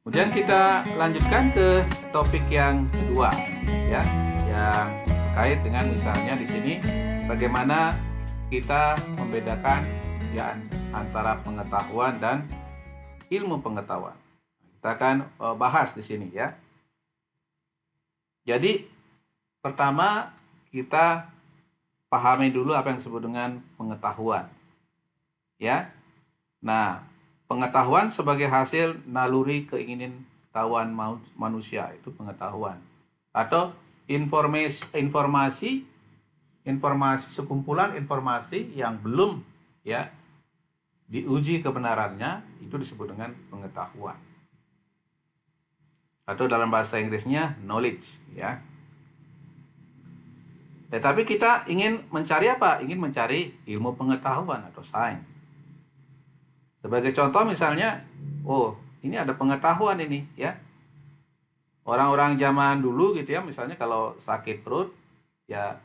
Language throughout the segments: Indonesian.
Kemudian kita lanjutkan ke topik yang kedua, ya, yang terkait dengan misalnya di sini bagaimana kita membedakan ya antara pengetahuan dan ilmu pengetahuan. Kita akan bahas di sini ya. Jadi pertama kita pahami dulu apa yang disebut dengan pengetahuan. Ya. Nah, pengetahuan sebagai hasil naluri keinginan tahuan manusia itu pengetahuan. Atau informasi sekumpulan informasi yang belum ya diuji kebenarannya itu disebut dengan pengetahuan. Atau dalam bahasa Inggrisnya knowledge ya. Tetapi kita ingin mencari apa? Ingin mencari ilmu pengetahuan atau sains. Sebagai contoh misalnya, oh ini ada pengetahuan ini ya. Orang-orang zaman dulu gitu ya, misalnya kalau sakit perut ya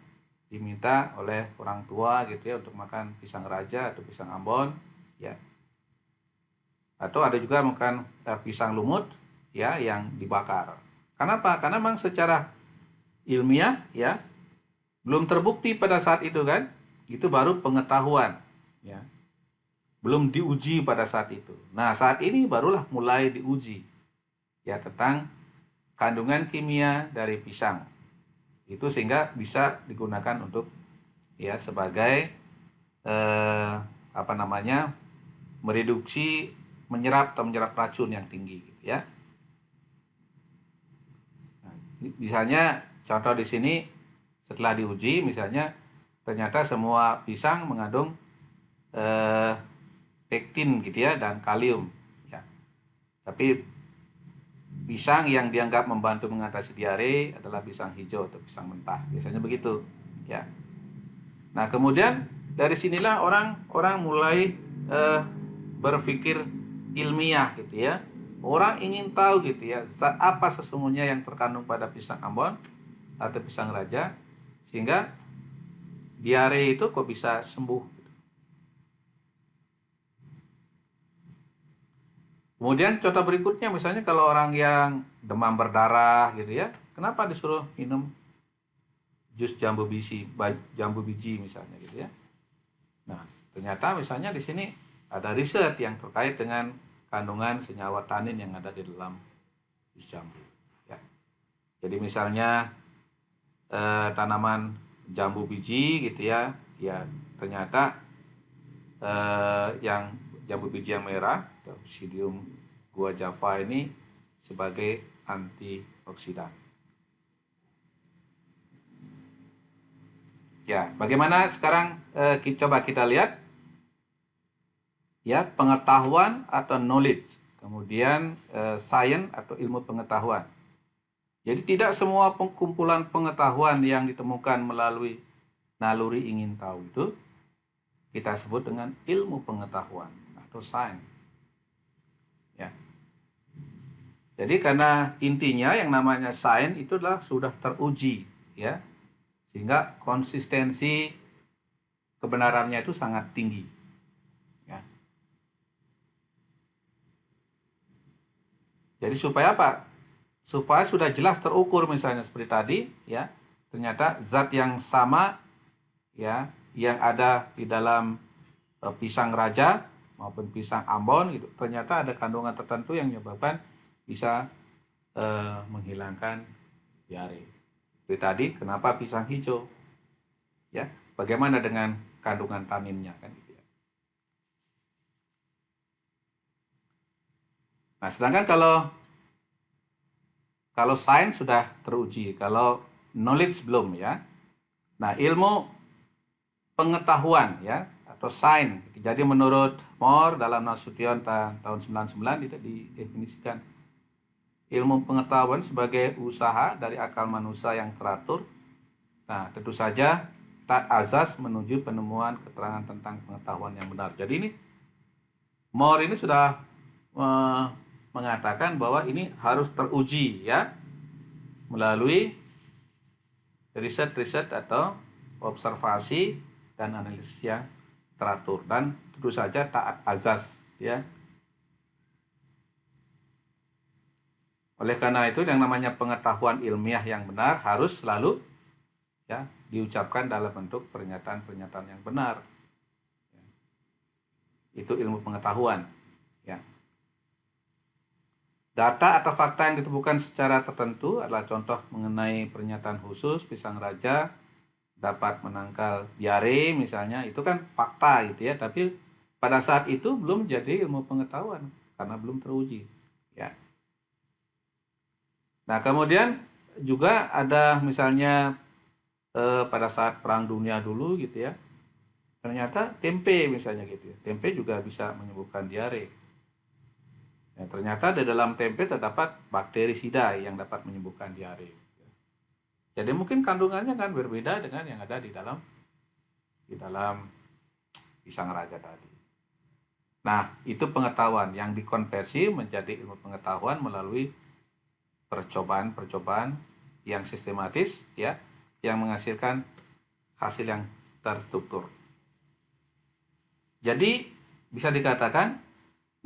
diminta oleh orang tua gitu ya untuk makan pisang raja atau pisang Ambon ya. Atau ada juga makan pisang lumut ya yang dibakar. Kenapa? Karena memang secara ilmiah ya belum terbukti pada saat itu kan. Itu baru pengetahuan ya. Belum diuji pada saat itu. Nah, saat ini barulah mulai diuji ya tentang kandungan kimia dari pisang. Itu sehingga bisa digunakan untuk ya sebagai mereduksi menyerap racun yang tinggi gitu ya. Nah, misalnya contoh di sini setelah diuji misalnya ternyata semua pisang mengandung pektin gitu ya dan kalium ya. Tapi pisang yang dianggap membantu mengatasi diare adalah pisang hijau atau pisang mentah, biasanya begitu ya. Nah, kemudian dari sinilah orang mulai berpikir ilmiah gitu ya. Orang ingin tahu gitu ya, apa sesungguhnya yang terkandung pada pisang Ambon atau pisang raja sehingga diare itu kok bisa sembuh. Kemudian contoh berikutnya misalnya kalau orang yang demam berdarah gitu ya, kenapa disuruh minum jus jambu biji misalnya gitu ya. Nah, ternyata misalnya di sini ada riset yang terkait dengan kandungan senyawa tanin yang ada di dalam jus jambu ya. Jadi misalnya tanaman jambu biji gitu ya, ya ternyata yang jambu biji yang merah Psidium guajava ini sebagai antioksidan. Ya, bagaimana sekarang coba kita lihat ya pengetahuan atau knowledge, kemudian science atau ilmu pengetahuan. Jadi tidak semua kumpulan pengetahuan yang ditemukan melalui naluri ingin tahu itu kita sebut dengan ilmu pengetahuan atau sains. Ya. Jadi karena intinya yang namanya sains itu adalah sudah teruji ya. Sehingga konsistensi kebenarannya itu sangat tinggi. Ya. Jadi supaya apa? Supaya sudah jelas terukur misalnya seperti tadi ya. Ternyata zat yang sama ya yang ada di dalam pisang raja maupun pisang Ambon gitu, ternyata ada kandungan tertentu yang menyebabkan bisa menghilangkan diare. Seperti tadi, kenapa pisang hijau? Ya, bagaimana dengan kandungan taninnya kan gitu ya. Nah, sedangkan kalau sains sudah teruji, kalau knowledge belum ya. Nah, ilmu pengetahuan ya atau sains. Jadi menurut Moore dalam Nasution tahun 99 itu didefinisikan ilmu pengetahuan sebagai usaha dari akal manusia yang teratur. Nah, tentu saja tak azas menuju penemuan keterangan tentang pengetahuan yang benar. Jadi ini Moore ini sudah mengatakan bahwa ini harus teruji ya melalui riset-riset atau observasi dan analisis yang teratur dan tentu saja taat azas ya. Oleh karena itu yang namanya pengetahuan ilmiah yang benar harus selalu ya diucapkan dalam bentuk pernyataan-pernyataan yang benar. Itu ilmu pengetahuan. Ya. Data atau fakta yang ditemukan secara tertentu adalah contoh mengenai pernyataan khusus pisang raja dapat menangkal diare misalnya, itu kan fakta gitu ya, tapi pada saat itu belum jadi ilmu pengetahuan karena belum teruji. Ya. Nah, kemudian juga ada misalnya pada saat Perang Dunia dulu gitu ya, ternyata tempe misalnya gitu ya, tempe juga bisa menyembuhkan diare. Ya, ternyata di dalam tempe terdapat bakteri sida yang dapat menyembuhkan diare. Jadi mungkin kandungannya kan berbeda dengan yang ada di dalam pisang raja tadi. Nah, itu pengetahuan yang dikonversi menjadi ilmu pengetahuan melalui percobaan-percobaan yang sistematis ya, yang menghasilkan hasil yang terstruktur. Jadi bisa dikatakan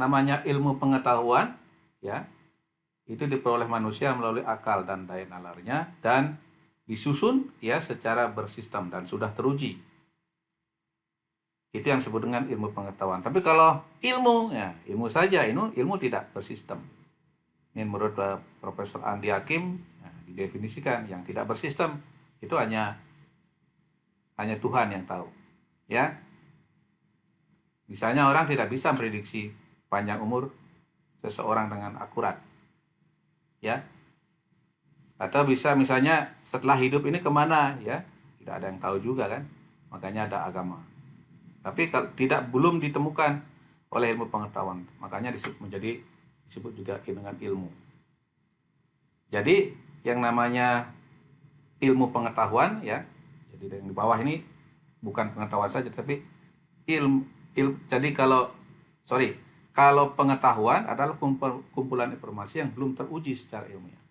namanya ilmu pengetahuan ya, itu diperoleh manusia melalui akal dan daya nalarnya dan disusun ya secara bersistem dan sudah teruji. Itu yang disebut dengan ilmu pengetahuan. Tapi kalau ilmu ya, ilmu saja, ilmu tidak bersistem. Ini menurut Profesor Andi Hakim ya, didefinisikan yang tidak bersistem itu hanya Tuhan yang tahu. Ya. Misalnya orang tidak bisa prediksi panjang umur seseorang dengan akurat. Ya. Atau bisa misalnya setelah hidup ini kemana ya, tidak ada yang tahu juga kan. Makanya ada agama. Tapi belum ditemukan oleh ilmu pengetahuan, makanya disebut juga dengan ilmu. Jadi yang namanya ilmu pengetahuan ya, jadi yang di bawah ini bukan pengetahuan saja tapi jadi kalau pengetahuan adalah kumpulan informasi yang belum teruji secara ilmiah,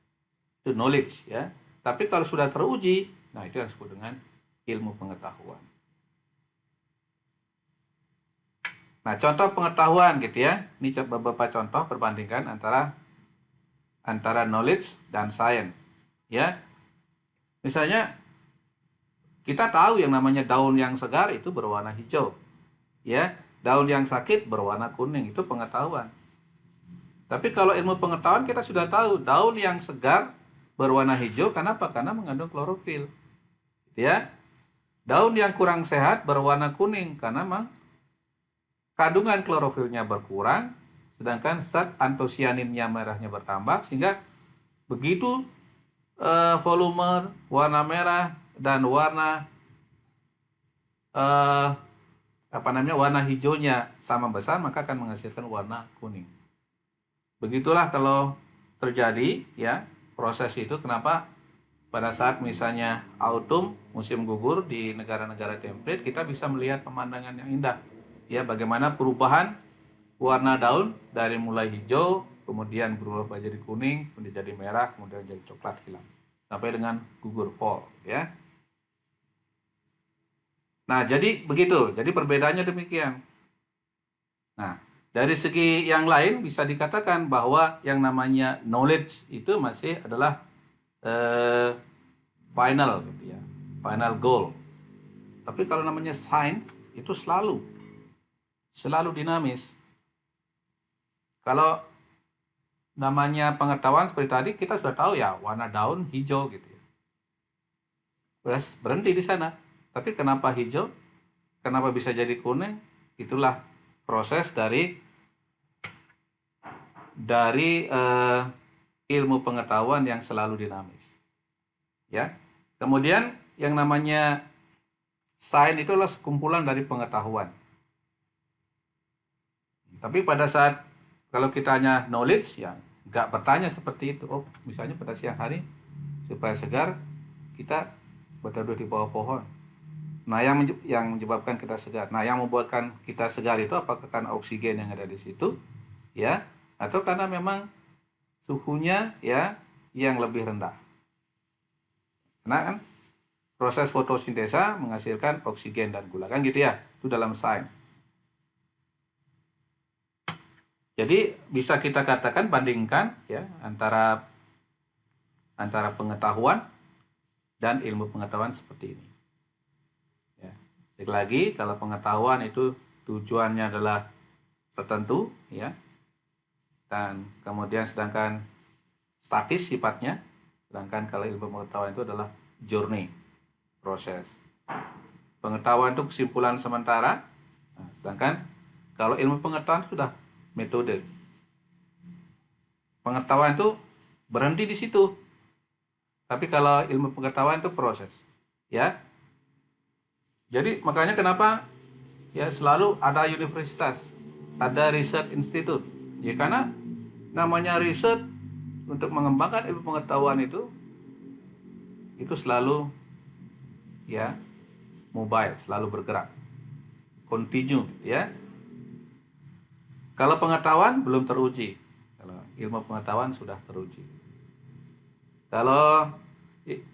itu knowledge ya. Tapi kalau sudah teruji, nah itu yang disebut dengan ilmu pengetahuan. Nah, contoh pengetahuan gitu ya. Ini beberapa contoh perbandingan antara knowledge dan science. Ya. Misalnya kita tahu yang namanya daun yang segar itu berwarna hijau. Ya. Daun yang sakit berwarna kuning, itu pengetahuan. Tapi kalau ilmu pengetahuan kita sudah tahu daun yang segar berwarna hijau kenapa? Karena mengandung klorofil. Ya. Daun yang kurang sehat berwarna kuning karena kandungan klorofilnya berkurang, sedangkan zat antosianinnya merahnya bertambah, sehingga begitu volume warna merah dan warna warna hijaunya sama besar, maka akan menghasilkan warna kuning. Begitulah kalau terjadi ya proses itu. Kenapa pada saat misalnya autumn, musim gugur di negara-negara temperate, kita bisa melihat pemandangan yang indah. Ya, bagaimana perubahan warna daun dari mulai hijau, kemudian berubah jadi kuning, kemudian jadi merah, kemudian jadi coklat hilang, sampai dengan gugur fall, ya. Nah, jadi begitu. Jadi perbedaannya demikian. Nah, dari segi yang lain bisa dikatakan bahwa yang namanya knowledge itu masih adalah final gitu ya, final goal. Tapi kalau namanya science itu selalu dinamis. Kalau namanya pengetahuan seperti tadi kita sudah tahu ya warna daun hijau gitu ya. Terus berhenti di sana. Tapi kenapa hijau? Kenapa bisa jadi kuning? Itulah proses dari ilmu pengetahuan yang selalu dinamis. Ya. Kemudian yang namanya sains itu adalah sekumpulan dari pengetahuan. Tapi pada saat kalau kita hanya knowledge ya nggak bertanya seperti itu. Oh, misalnya pada siang hari supaya segar kita berteduh di bawah pohon. Nah, yang menyebabkan kita segar. Nah, yang membuatkan kita segar itu apakah karena oksigen yang ada di situ, ya, atau karena memang suhunya ya yang lebih rendah. Karena kan proses fotosintesa menghasilkan oksigen dan gula kan gitu ya. Itu dalam sains. Jadi bisa kita katakan bandingkan ya antara antara pengetahuan dan ilmu pengetahuan seperti ini. Ya. Sekali lagi, kalau pengetahuan itu tujuannya adalah tertentu, ya, dan kemudian sedangkan statis sifatnya, sedangkan kalau ilmu pengetahuan itu adalah journey, proses. Pengetahuan itu kesimpulan sementara, nah, sedangkan kalau ilmu pengetahuan sudah metode. Pengetahuan itu berhenti di situ. Tapi kalau ilmu pengetahuan itu proses, ya. Jadi makanya kenapa ya selalu ada universitas, ada research institute. Ya karena namanya riset untuk mengembangkan ilmu pengetahuan itu selalu ya mobile, selalu bergerak, continue, ya. Kalau pengetahuan belum teruji, kalau ilmu pengetahuan sudah teruji. Kalau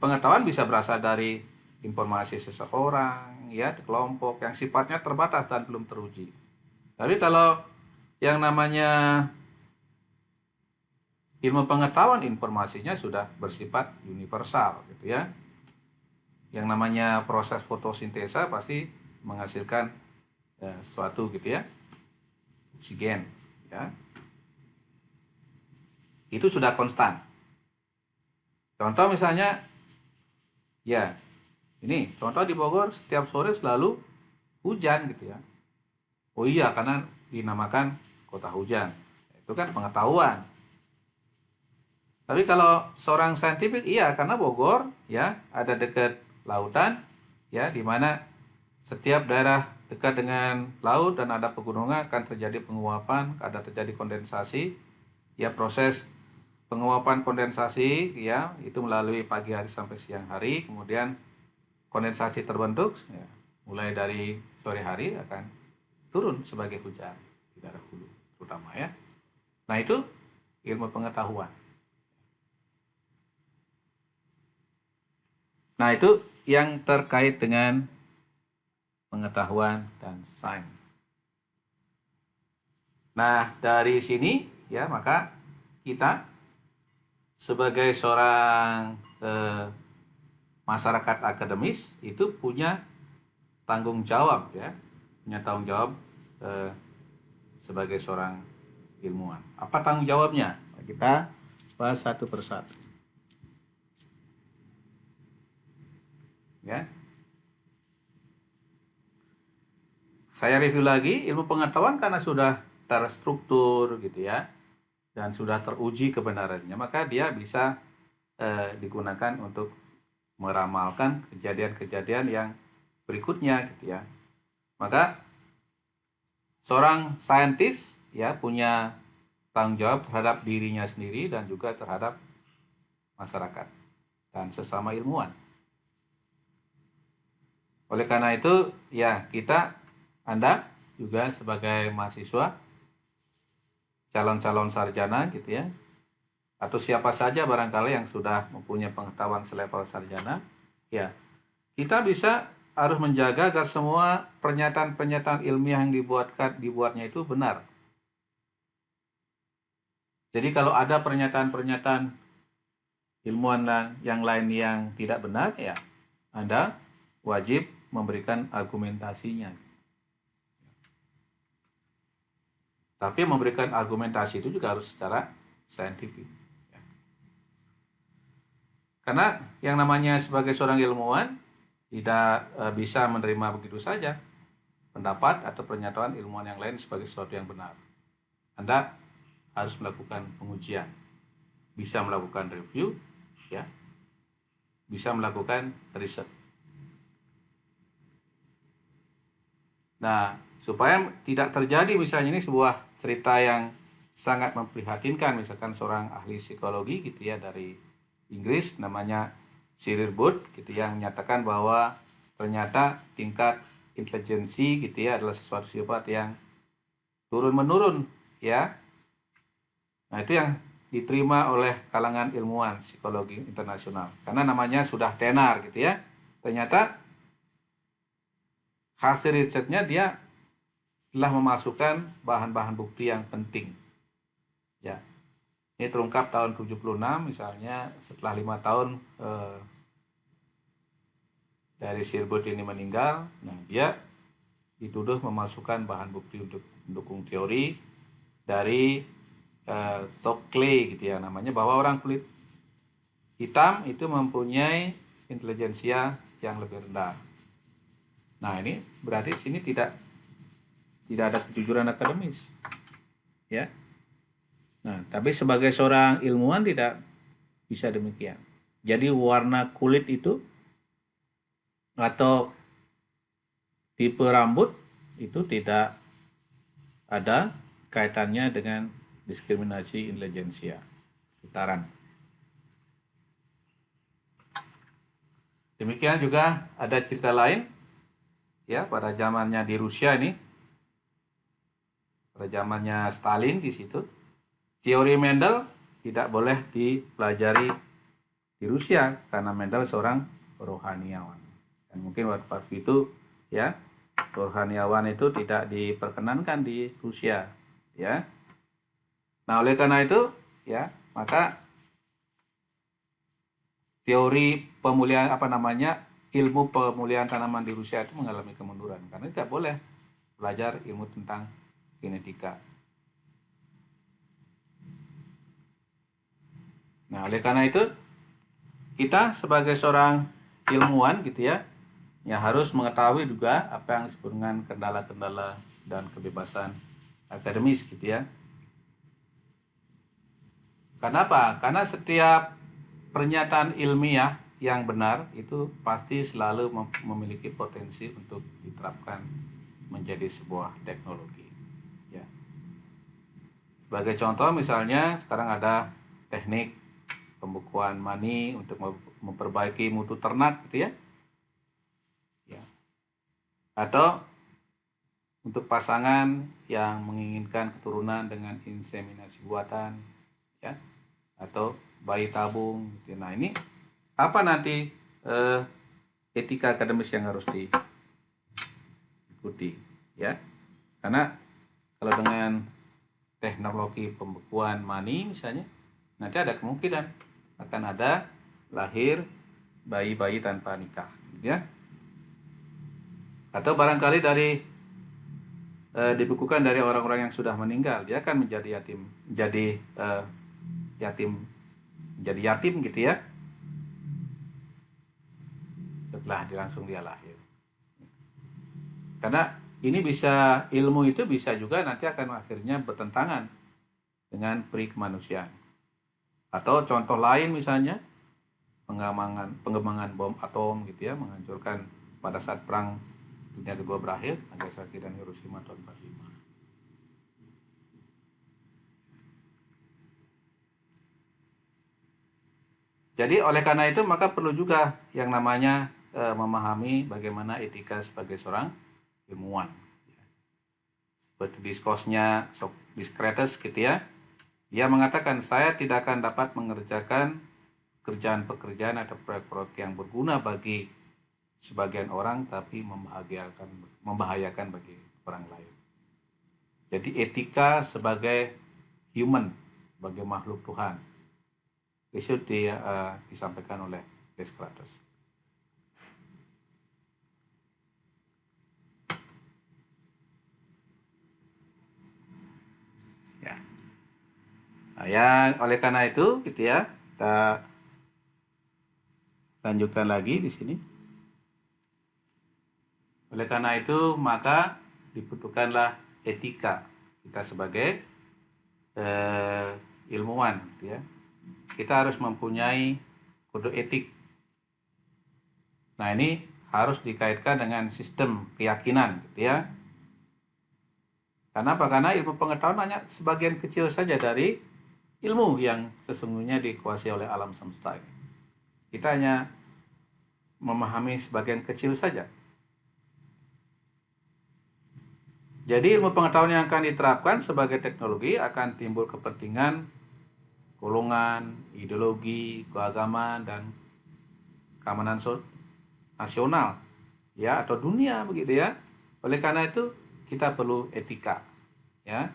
pengetahuan bisa berasal dari informasi seseorang, ya, kelompok yang sifatnya terbatas dan belum teruji. Tapi kalau yang namanya ilmu pengetahuan, informasinya sudah bersifat universal, gitu ya. Yang namanya proses fotosintesa pasti menghasilkan sesuatu, gitu ya, oksigen, ya. Itu sudah konstan. Contoh misalnya, ya, ini contoh di Bogor setiap sore selalu hujan, gitu ya. Oh iya, karena dinamakan kota hujan. Itu kan pengetahuan. Tapi kalau seorang saintifik, iya, karena Bogor ya ada dekat lautan, ya, di mana setiap daerah dekat dengan laut dan ada pegunungan akan terjadi penguapan, ada terjadi kondensasi, ya, proses penguapan kondensasi, ya, itu melalui pagi hari sampai siang hari, kemudian kondensasi terbentuk, ya, mulai dari sore hari akan turun sebagai hujan di daerah hulu terutama, ya. Nah, itu ilmu pengetahuan. Nah, itu yang terkait dengan pengetahuan dan sains. Nah, dari sini ya maka kita sebagai seorang masyarakat akademis itu punya tanggung jawab, ya, punya tanggung jawab sebagai seorang ilmuwan. Apa tanggung jawabnya? Kita bahas satu persatu. Ya. Saya review lagi, ilmu pengetahuan karena sudah terstruktur, gitu ya, dan sudah teruji kebenarannya, maka dia bisa digunakan untuk meramalkan kejadian-kejadian yang berikutnya, gitu ya. Maka seorang saintis ya punya tanggung jawab terhadap dirinya sendiri dan juga terhadap masyarakat dan sesama ilmuwan. Oleh karena itu, ya, Anda juga sebagai mahasiswa, calon-calon sarjana, gitu ya, atau siapa saja barangkali yang sudah mempunyai pengetahuan selevel sarjana, ya, kita harus menjaga agar semua pernyataan-pernyataan ilmiah yang dibuatnya itu benar. Jadi kalau ada pernyataan-pernyataan ilmuwan yang lain yang tidak benar, ya, Anda wajib memberikan argumentasinya. Tapi memberikan argumentasi itu juga harus secara saintifik. Ya. Karena yang namanya sebagai seorang ilmuwan tidak bisa menerima begitu saja pendapat atau pernyataan ilmuwan yang lain sebagai sesuatu yang benar. Anda harus melakukan pengujian, bisa melakukan review, ya, bisa melakukan riset. Nah, supaya tidak terjadi misalnya ini sebuah cerita yang sangat memprihatinkan, misalkan seorang ahli psikologi, gitu ya, dari Inggris namanya Cyril Booth, gitu, yang menyatakan bahwa ternyata tingkat intelijensi, gitu ya, adalah sesuatu sifat yang turun menurun, ya. Nah, itu yang diterima oleh kalangan ilmuwan psikologi internasional karena namanya sudah tenar, gitu ya. Ternyata hasil risetnya dia telah memasukkan bahan-bahan bukti yang penting, ya, Ini terungkap tahun 76 misalnya, setelah 5 tahun dari Sirbut ini meninggal. Nah, dia dituduh memasukkan bahan bukti untuk mendukung teori dari Shockley gitu ya namanya, bahwa orang kulit hitam itu mempunyai intelijensia yang lebih rendah. Nah, ini berarti sini tidak ada kejujuran akademis, ya. Nah, tapi sebagai seorang ilmuwan tidak bisa demikian. Jadi warna kulit itu atau tipe rambut itu tidak ada kaitannya dengan diskriminasi intelijensia. Putaran. Demikian juga ada cerita lain, ya, pada zamannya di Rusia ini, pada zamannya Stalin di situ, teori Mendel tidak boleh dipelajari di Rusia karena Mendel seorang rohaniawan. Dan mungkin waktu itu, ya, rohaniawan itu tidak diperkenankan di Rusia, ya. Nah, oleh karena itu, ya, maka teori pemulihan ilmu pemulihan tanaman di Rusia itu mengalami kemunduran karena tidak boleh belajar ilmu tentang genetika. Nah, oleh karena itu kita sebagai seorang ilmuwan gitu ya, harus mengetahui juga apa yang disebut dengan kendala-kendala dan kebebasan akademis gitu ya. Kenapa? Karena setiap pernyataan ilmiah yang benar itu pasti selalu memiliki potensi untuk diterapkan menjadi sebuah teknologi. Ya. Sebagai contoh misalnya sekarang ada teknik pembekuan mani untuk memperbaiki mutu ternak gitu ya. Ya. Atau untuk pasangan yang menginginkan keturunan dengan inseminasi buatan, ya, atau bayi tabung. Gitu. Nah, ini apa nanti etika akademis yang harus diikuti, ya? Karena kalau dengan teknologi pembekuan mani misalnya, nanti ada kemungkinan akan ada lahir bayi-bayi tanpa nikah, ya. Atau barangkali dari dibekukan dari orang-orang yang sudah meninggal, dia akan menjadi yatim, menjadi yatim gitu ya, setelah langsung dia lahir. Karena ini bisa, ilmu itu bisa juga nanti akan akhirnya bertentangan dengan peri kemanusiaan. Atau contoh lain misalnya pengembangan bom atom gitu ya, menghancurkan pada saat perang dunia kedua berakhir, Nagasaki dan Hiroshima tahun 45. Jadi oleh karena itu maka perlu juga yang namanya memahami bagaimana etika sebagai seorang ilmuwan. Seperti diskursnya Socrates gitu ya, dia mengatakan saya tidak akan dapat mengerjakan pekerjaan atau proyek-proyek yang berguna bagi sebagian orang tapi membahayakan bagi orang lain. Jadi etika sebagai human, sebagai makhluk Tuhan, itu disampaikan oleh Descartes. Ya. Nah, ya, oleh karena itu gitu ya, kita lanjutkan lagi di sini. Oleh karena itu maka dibutuhkanlah etika kita sebagai ilmuwan, gitu ya. Kita harus mempunyai kode etik. Nah, ini harus dikaitkan dengan sistem keyakinan, gitu ya. Karena apa? Karena ilmu pengetahuan hanya sebagian kecil saja dari ilmu yang sesungguhnya dikuasai oleh alam semesta ini. Kita hanya memahami sebagian kecil saja. Jadi ilmu pengetahuan yang akan diterapkan sebagai teknologi akan timbul kepentingan, golongan, ideologi, keagamaan, dan keamanan nasional, ya, atau dunia begitu ya. Oleh karena itu kita perlu etika, ya.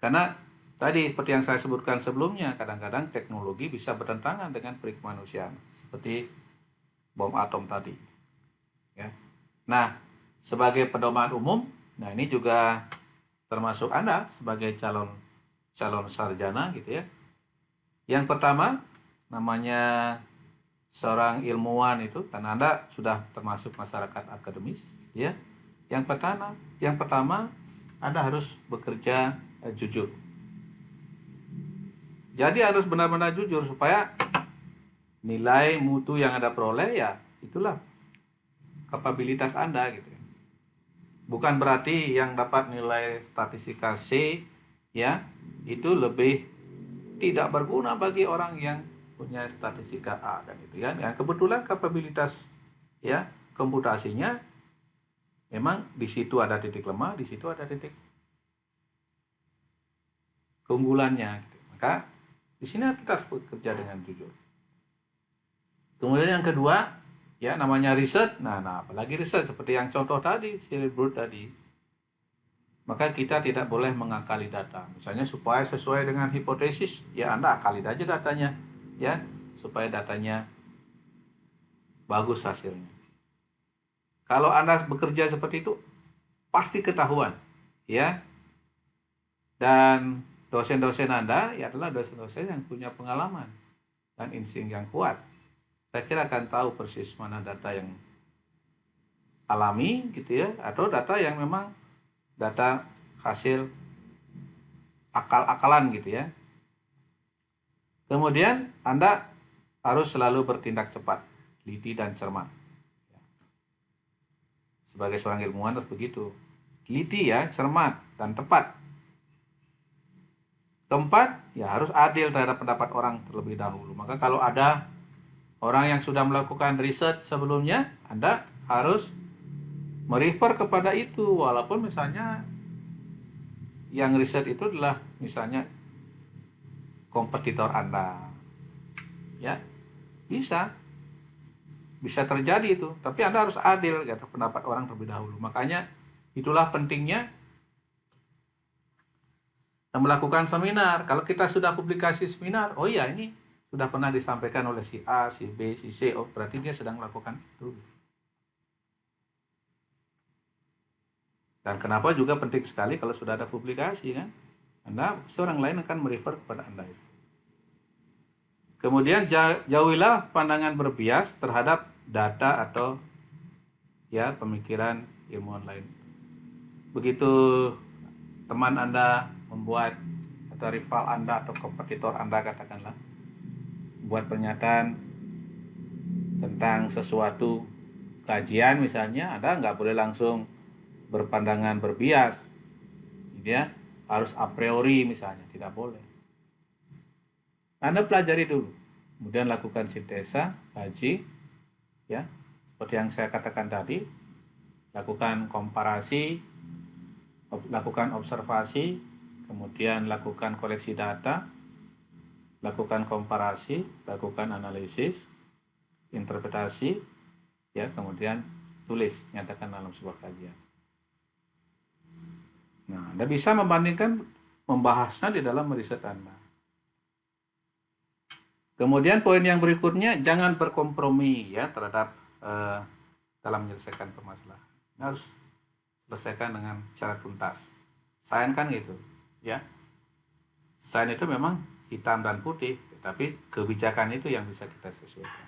Karena tadi seperti yang saya sebutkan sebelumnya, kadang-kadang teknologi bisa bertentangan dengan kemanusiaan seperti bom atom tadi, ya. Nah, sebagai pedoman umum, nah ini juga termasuk Anda sebagai calon sarjana gitu ya. Yang pertama, namanya seorang ilmuwan itu, karena Anda sudah termasuk masyarakat akademis, ya. Yang pertama Anda harus bekerja jujur. Jadi harus benar-benar jujur supaya nilai mutu yang Anda peroleh, ya itulah kapabilitas Anda gitu. Bukan berarti yang dapat nilai statistika C, ya, itu lebih tidak berguna bagi orang yang punya statistika A, dan itu kan. Ya, kebetulan kapabilitas, ya, komputasinya memang di situ ada titik lemah, di situ ada titik keunggulannya gitu. Maka di sini kita harus bekerja dengan jujur. Kemudian yang kedua, ya, namanya riset. Nah, apalagi riset seperti yang contoh tadi, Silverwood tadi. Maka kita tidak boleh mengakali data. Misalnya supaya sesuai dengan hipotesis, ya Anda akali aja datanya, ya, supaya datanya bagus hasilnya. Kalau Anda bekerja seperti itu, pasti ketahuan, ya. Dan dosen-dosen Anda ya adalah dosen-dosen yang punya pengalaman dan insting yang kuat. Saya kira akan tahu persis mana data yang alami gitu ya, atau data yang memang data hasil akal-akalan gitu ya. Kemudian Anda harus selalu bertindak cepat, teliti dan cermat. Sebagai seorang ilmuwan harus begitu. Teliti ya, cermat dan tepat. Keempat, ya harus adil terhadap pendapat orang terlebih dahulu. Maka kalau ada orang yang sudah melakukan riset sebelumnya, Anda harus merefer kepada itu, walaupun misalnya yang riset itu adalah misalnya kompetitor Anda, ya bisa terjadi itu, tapi Anda harus adil terhadap pendapat orang terlebih dahulu. Makanya itulah pentingnya melakukan seminar. Kalau kita sudah publikasi seminar, oh iya ini sudah pernah disampaikan oleh si A, si B, si C, oh berarti dia sedang melakukan itu. Dan kenapa juga penting sekali kalau sudah ada publikasi kan, Anda seorang lain akan merefer kepada Anda itu. Kemudian jauhilah pandangan berbias terhadap data atau ya pemikiran ilmuwan lain. Begitu teman Anda membuat atau rival Anda atau kompetitor Anda katakanlah buat pernyataan tentang sesuatu kajian misalnya, Anda nggak boleh langsung berpandangan berbias, ya harus a priori misalnya, tidak boleh. Anda pelajari dulu, kemudian lakukan sintesa, kaji, ya seperti yang saya katakan tadi, lakukan komparasi, lakukan observasi, kemudian lakukan koleksi data, lakukan komparasi, lakukan analisis, interpretasi, ya kemudian tulis, nyatakan dalam sebuah kajian. Nah, Anda bisa membandingkan, membahasnya di dalam riset Anda. Kemudian poin yang berikutnya, jangan berkompromi ya terhadap dalam menyelesaikan permasalahan. Harus selesaikan dengan cara tuntas. Sains kan gitu, ya. Sains itu memang hitam dan putih, tapi kebijakan itu yang bisa kita sesuaikan.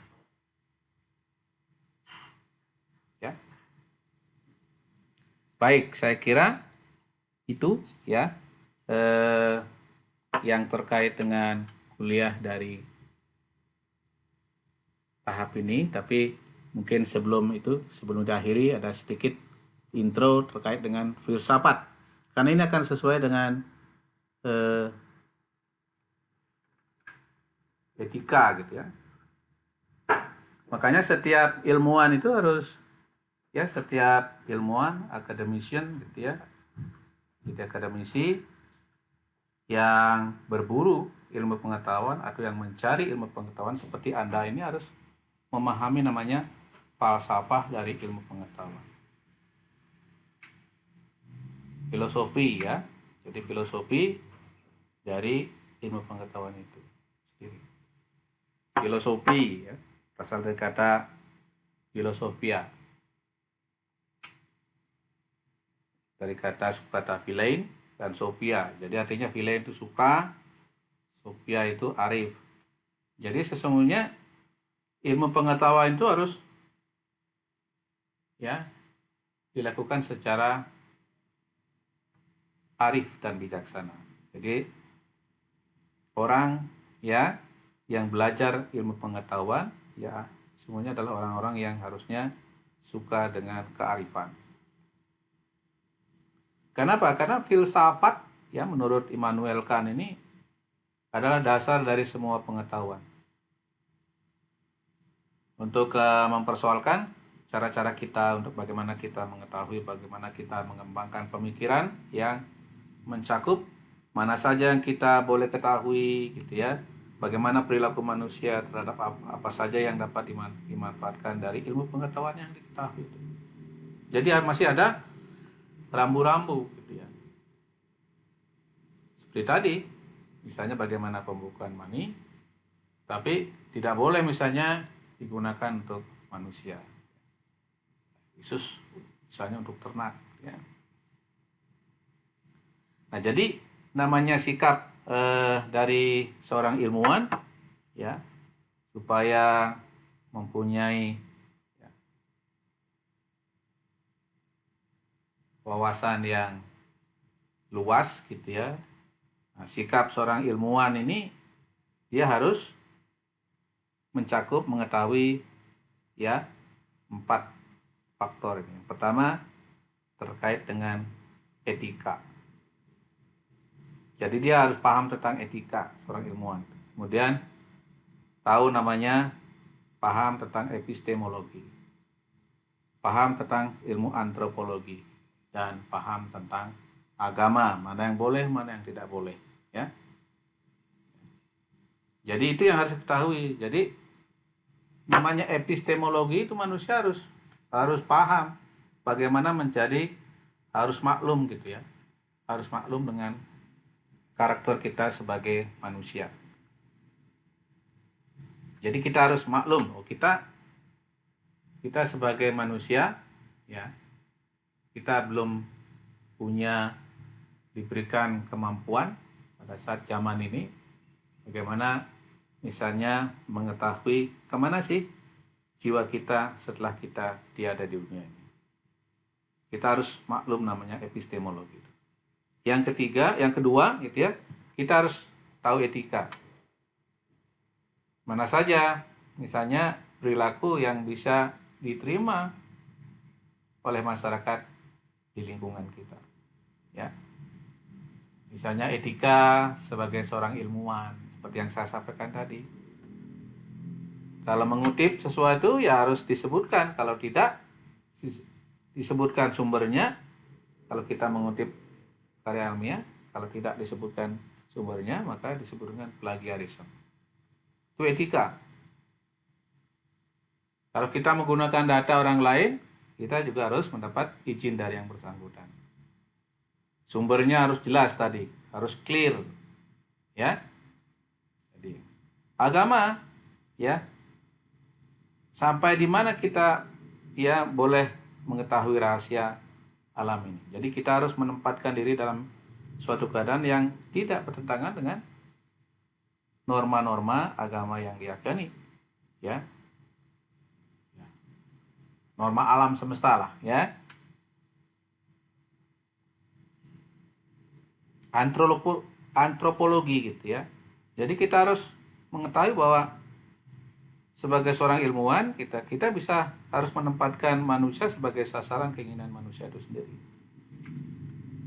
Ya. Baik, saya kira itu ya yang terkait dengan kuliah dari tahap ini. Tapi mungkin sebelum diakhiri ada sedikit intro terkait dengan filsafat, karena ini akan sesuai dengan etika gitu ya. Makanya setiap ilmuwan itu harus, ya setiap ilmuwan, academician gitu ya, jadi akademisi yang berburu ilmu pengetahuan atau yang mencari ilmu pengetahuan seperti Anda ini harus memahami namanya falsafah dari ilmu pengetahuan. Filosofi ya. Jadi filosofi dari ilmu pengetahuan itu sendiri. Filosofi ya, berasal dari kata filosofia, dari kata philein dan sophia. Jadi artinya philein itu suka, sophia itu arif. Jadi sesungguhnya ilmu pengetahuan itu harus ya dilakukan secara arif dan bijaksana. Jadi orang ya yang belajar ilmu pengetahuan ya semuanya adalah orang-orang yang harusnya suka dengan kearifan. Kenapa? Karena filsafat ya menurut Immanuel Kant ini adalah dasar dari semua pengetahuan. Untuk mempersoalkan cara-cara kita untuk bagaimana kita mengetahui, bagaimana kita mengembangkan pemikiran yang mencakup mana saja yang kita boleh ketahui gitu ya. Bagaimana perilaku manusia terhadap apa saja yang dapat dimanfaatkan dari ilmu pengetahuan yang diketahui itu. Jadi masih ada rambu-rambu gitu ya. Seperti tadi, misalnya bagaimana pembukaan mani, tapi tidak boleh misalnya digunakan untuk manusia. Khusus misalnya untuk ternak ya. Nah, jadi namanya sikap dari seorang ilmuwan ya supaya mempunyai ya, wawasan yang luas gitu ya. Nah, sikap seorang ilmuwan ini dia harus mencakup mengetahui ya 4 faktor ini. Yang pertama terkait dengan etika. Jadi dia harus paham tentang etika seorang ilmuwan. Kemudian tahu namanya paham tentang epistemologi. Paham tentang ilmu antropologi dan paham tentang agama, mana yang boleh, mana yang tidak boleh, ya. Jadi itu yang harus diketahui. Jadi namanya epistemologi itu manusia harus paham bagaimana harus maklum gitu ya. Harus maklum dengan karakter kita sebagai manusia. Jadi kita harus maklum, kita sebagai manusia ya, kita belum diberikan kemampuan pada saat zaman ini bagaimana misalnya mengetahui kemana sih jiwa kita setelah kita tiada di dunia ini. Kita harus maklum namanya epistemologi. Yang kedua gitu ya, kita harus tahu etika. Mana saja misalnya perilaku yang bisa diterima oleh masyarakat di lingkungan kita. Ya. Misalnya etika sebagai seorang ilmuwan, seperti yang saya sampaikan tadi. Kalau mengutip sesuatu ya harus disebutkan, kalau tidak disebutkan sumbernya. Kalau kita mengutip karya ilmiah, kalau tidak disebutkan sumbernya maka disebut dengan plagiarisme. Itu etika. Kalau kita menggunakan data orang lain, kita juga harus mendapat izin dari yang bersangkutan. Sumbernya harus jelas tadi, harus clear. Ya. Jadi agama ya. Sampai di mana kita ya boleh mengetahui rahasia alam ini. Jadi kita harus menempatkan diri dalam suatu keadaan yang tidak bertentangan dengan norma-norma agama yang diyakini, ya. Norma alam semesta lah, ya. Antropologi gitu ya. Jadi kita harus mengetahui bahwa sebagai seorang ilmuwan kita harus menempatkan manusia sebagai sasaran keinginan manusia itu sendiri.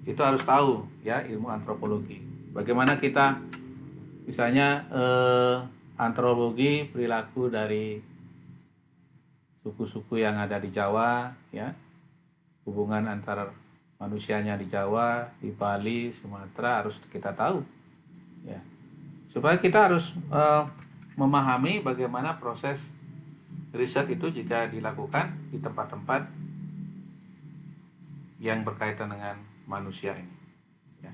Itu harus tahu ya ilmu antropologi. Bagaimana kita misalnya antropologi perilaku dari suku-suku yang ada di Jawa ya. Hubungan antara manusianya di Jawa, di Bali, Sumatera harus kita tahu. Ya. Supaya kita harus memahami bagaimana proses riset itu jika dilakukan di tempat-tempat yang berkaitan dengan manusia ini. Ya.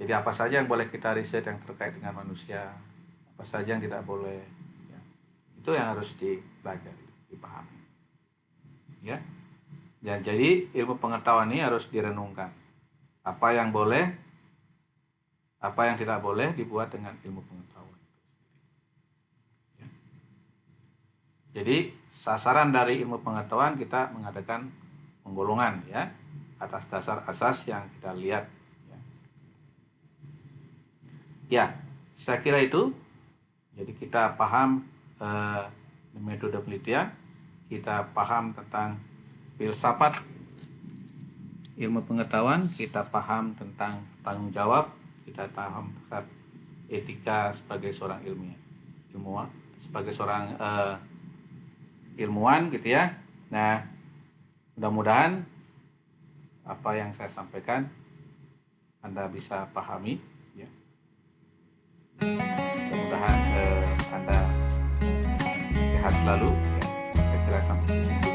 Jadi apa saja yang boleh kita riset yang terkait dengan manusia, apa saja yang tidak boleh, ya. Itu yang harus dipelajari, dipahami. Ya. Dan jadi ilmu pengetahuan ini harus direnungkan. Apa yang boleh, apa yang tidak boleh dibuat dengan ilmu pengetahuan. Ya. Jadi sasaran dari ilmu pengetahuan kita mengadakan penggolongan ya atas dasar asas yang kita lihat. Ya, saya kira itu. Jadi kita paham metode penelitian, kita paham tentang filsafat ilmu pengetahuan, kita paham tentang tanggung jawab, kita paham tentang etika sebagai seorang ilmuwan, sebagai seorang ilmuwan gitu ya. Nah, mudah-mudahan apa yang saya sampaikan Anda bisa pahami ya. Mudah-mudahan Anda sehat selalu ya. Saya kira sampai di sini.